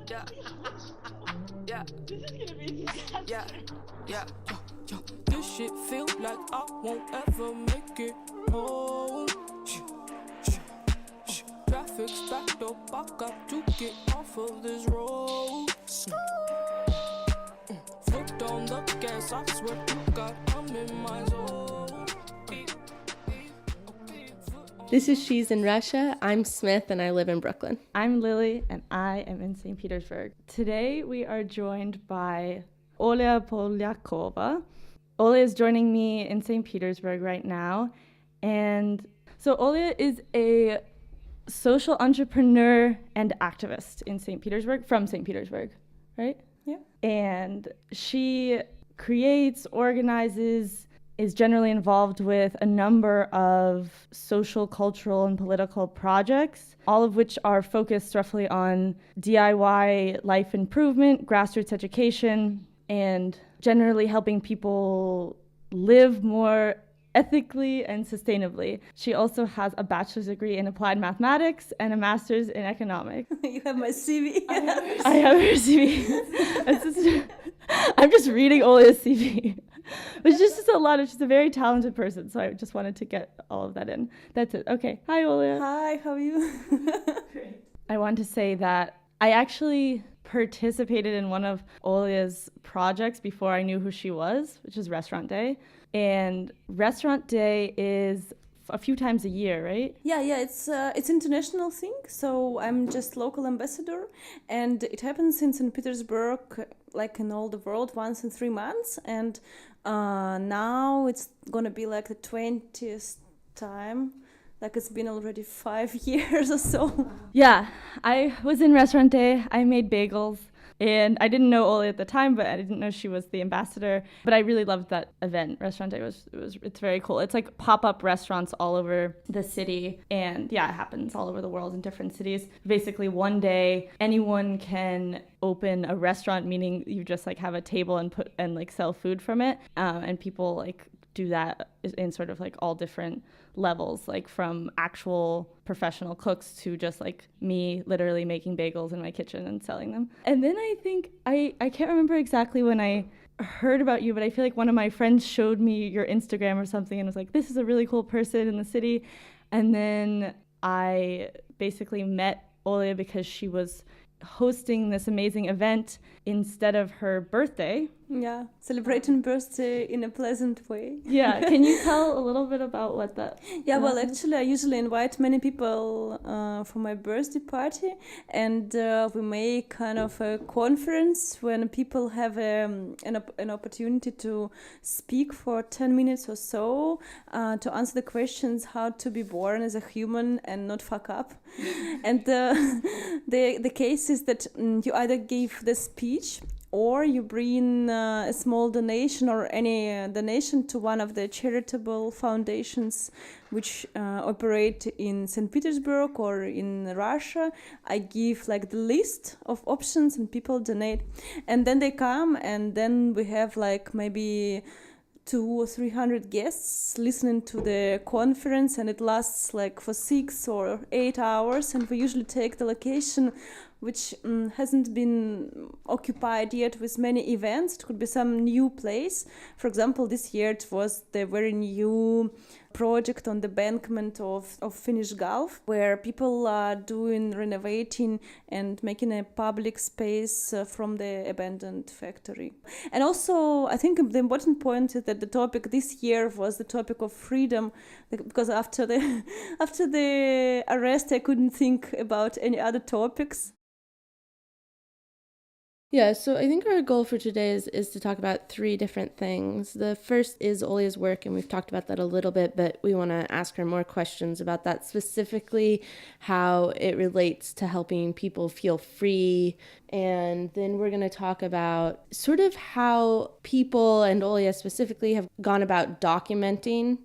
Yeah. Yeah. This is gonna be disaster. Yeah. Yeah. Yo. This shit feel like I won't ever make it home. Traffic's backed up, I got to get off of this road. Foot on the gas, I swear to God, I'm in my zone. This is She's in Russia. I'm Smith and I live in Brooklyn. I'm Lily and I am in St. Petersburg. Today we are joined by Olya Polyakova. Olya is joining me in St. Petersburg right now. And so Olya is a social entrepreneur and activist in St. Petersburg, from St. Petersburg, right? Yeah. And she creates, organizes, is generally involved with a number of social, cultural, and political projects, all of which are focused roughly on DIY life improvement, grassroots education, and generally helping people live more ethically and sustainably. She also has a bachelor's degree in applied mathematics and a master's in economics. You have my CV. I have her CV. I'm just reading Olya's CV. Which just a lot of, she's a very talented person, so I just wanted to get all of that in. That's it. Okay. Hi, Olya. Hi, how are you? Great. I want to say that I actually participated in one of Olya's projects before I knew who she was, which is Restaurant Day. And Restaurant Day is a few times a year, right? Yeah, it's international thing. So I'm just local ambassador, and it happens in St. Petersburg, like in all the world, once in 3 months. And now it's gonna be like the 20th time. Like it's been already 5 years or so. Yeah, I was in Restaurant Day. I made bagels. And I didn't know Olya at the time, but I didn't know she was the ambassador. But I really loved that event. Restaurant Day it's very cool. It's like pop-up restaurants all over the city. And yeah, it happens all over the world in different cities. Basically, one day anyone can open a restaurant, meaning you just like have a table and like sell food from it. And people like do that in sort of like all different levels, like from actual professional cooks to just like me literally making bagels in my kitchen and selling them. And then I think I can't remember exactly when I heard about you, but I feel like one of my friends showed me your Instagram or something and was like, this is a really cool person in the city. And then I basically met Olya because she was hosting this amazing event instead of her birthday. Yeah, celebrating birthday in a pleasant way. Yeah, can you tell a little bit about what that? Yeah, well, actually, I usually invite many people for my birthday party, and we make kind of a conference when people have an opportunity to speak for 10 minutes or so to answer the questions how to be born as a human and not fuck up. And the case is that you either give the speech or you bring a small donation or any donation to one of the charitable foundations which operate in St. Petersburg or in Russia. I give like the list of options and people donate. And then they come and then we have like maybe 200 or 300 guests listening to the conference, and it lasts like for 6 or 8 hours, and we usually take the location which hasn't been occupied yet with many events. It could be some new place. For example, this year it was the very new project on the embankment of Finnish Gulf, where people are doing renovating and making a public space from the abandoned factory. And also, I think the important point is that the topic this year was the topic of freedom, because after the arrest, I couldn't think about any other topics. Yeah, so I think our goal for today is to talk about 3 different things. The first is Olya's work, and we've talked about that a little bit, but we want to ask her more questions about that, specifically how it relates to helping people feel free. And then we're going to talk about sort of how people, and Olya specifically, have gone about documenting.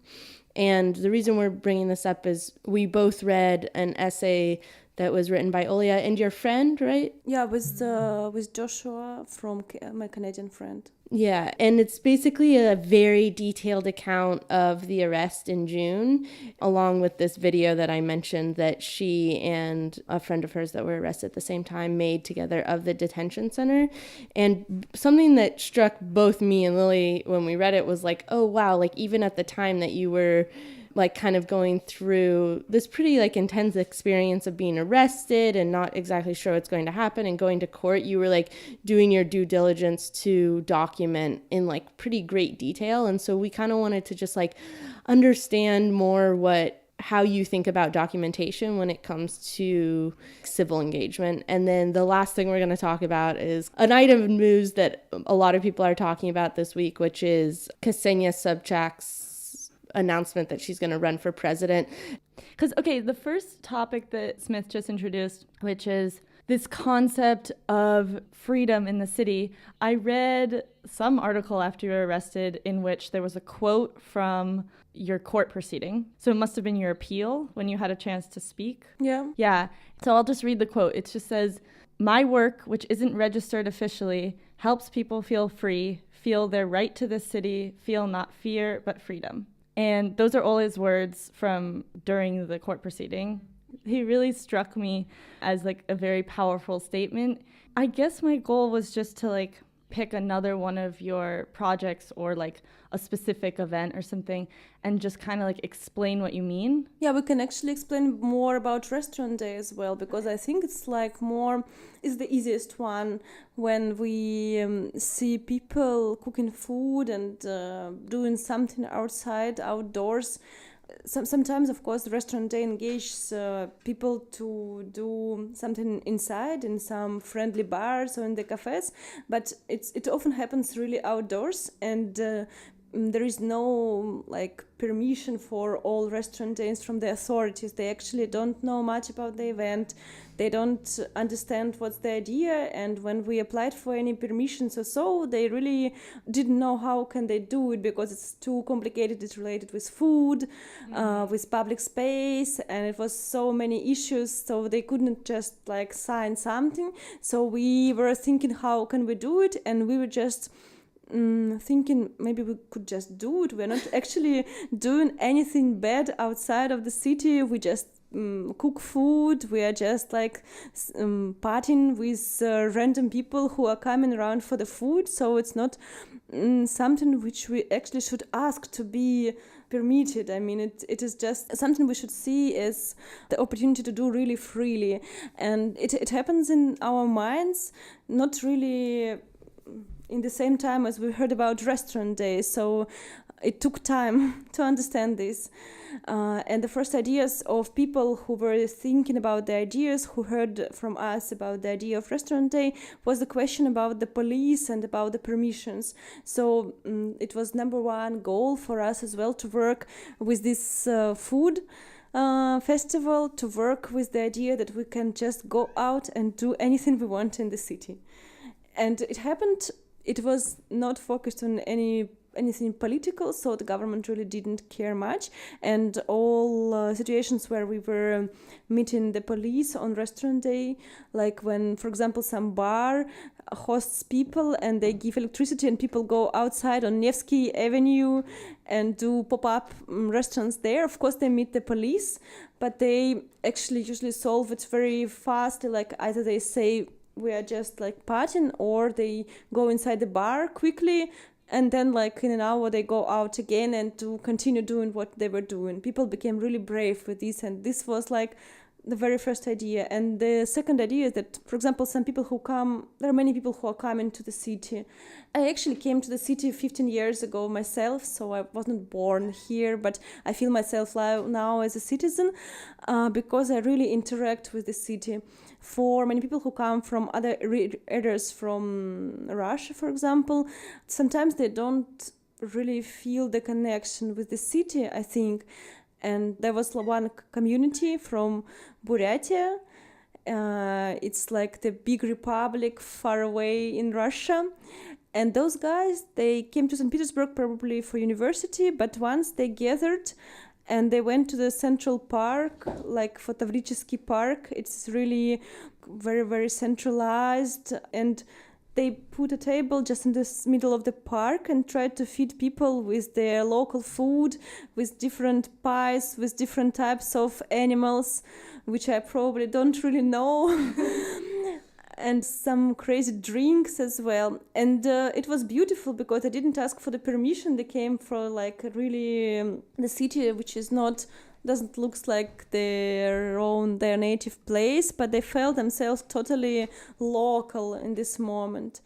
And the reason we're bringing this up is we both read an essay that was written by Olya and your friend, right? Yeah, with Joshua from my Canadian friend. Yeah, and it's basically a very detailed account of the arrest in June, along with this video that I mentioned that she and a friend of hers that were arrested at the same time made together of the detention center. And something that struck both me and Lily when we read it was like, oh, wow, like even at the time that you were like kind of going through this pretty like intense experience of being arrested and not exactly sure what's going to happen and going to court, you were like doing your due diligence to document in like pretty great detail. And so we kind of wanted to just like understand more how you think about documentation when it comes to civil engagement. And then the last thing we're going to talk about is an item of news that a lot of people are talking about this week, which is Ksenia Sobchak's announcement that she's going to run for president. Because, okay, the first topic that Smith just introduced, which is this concept of freedom in the city, I read some article after you were arrested in which there was a quote from your court proceeding. So it must have been your appeal when you had a chance to speak. Yeah. Yeah. So I'll just read the quote. It just says, "My work, which isn't registered officially, helps people feel free, feel their right to the city, feel not fear, but freedom." And those are Olya's words from during the court proceeding. He really struck me as like a very powerful statement. I guess my goal was just to like pick another one of your projects or like a specific event or something and just kind of like explain what you mean. Yeah, we can actually explain more about Restaurant Day as well, because I think it's like more is the easiest one when we see people cooking food and doing something outdoors. Sometimes, of course, the Restaurant Day engages people to do something inside in some friendly bars or in the cafes, but it often happens really outdoors, and there is no like permission for all restaurant days from the authorities. They actually don't know much about the event. They don't understand what's the idea, and when we applied for any permissions or so, they really didn't know how can they do it because it's too complicated. It's related with food, with public space, and it was so many issues, so they couldn't just like sign something. So we were thinking, how can we do it? And we were just thinking maybe we could just do it. We're not actually doing anything bad outside of the city. We just cook food. We are just like partying with random people who are coming around for the food. So it's not something which we actually should ask to be permitted. I mean, it is just something we should see as the opportunity to do really freely. And it happens in our minds, not really in the same time as we heard about Restaurant Day. So it took time to understand this. And the first ideas of people who were thinking about the ideas, who heard from us about the idea of Restaurant Day, was the question about the police and about the permissions. So it was number one goal for us as well to work with this food festival, to work with the idea that we can just go out and do anything we want in the city. And it happened. It was not focused on anything political, so the government really didn't care much. And all situations where we were meeting the police on Restaurant Day, like when, for example, some bar hosts people and they give electricity and people go outside on Nevsky Avenue and do pop-up restaurants there, of course they meet the police, but they actually usually solve it very fast. Like either they say, we are just like partying, or they go inside the bar quickly and then like in an hour they go out again and to continue doing what they were doing. People became really brave with this, and this was like the very first idea. And the second idea is that, for example, some people who come, there are many people who are coming to the city. I actually came to the city 15 years ago myself, so I wasn't born here, but I feel myself now as a citizen because I really interact with the city. For many people who come from other areas, from Russia, for example, sometimes they don't really feel the connection with the city, I think. And there was one community from Buryatia. It's like the big republic far away in Russia. And those guys, they came to St. Petersburg probably for university, but once they gathered and they went to the central park, like Fotovrichesky Park. It's really very, very centralized, and they put a table just in the middle of the park and tried to feed people with their local food, with different pies, with different types of animals, which I probably don't really know, and some crazy drinks as well. And it was beautiful because they didn't ask for the permission. They came from like really the city, which is not doesn't look like their native place, but they felt themselves totally local in this moment.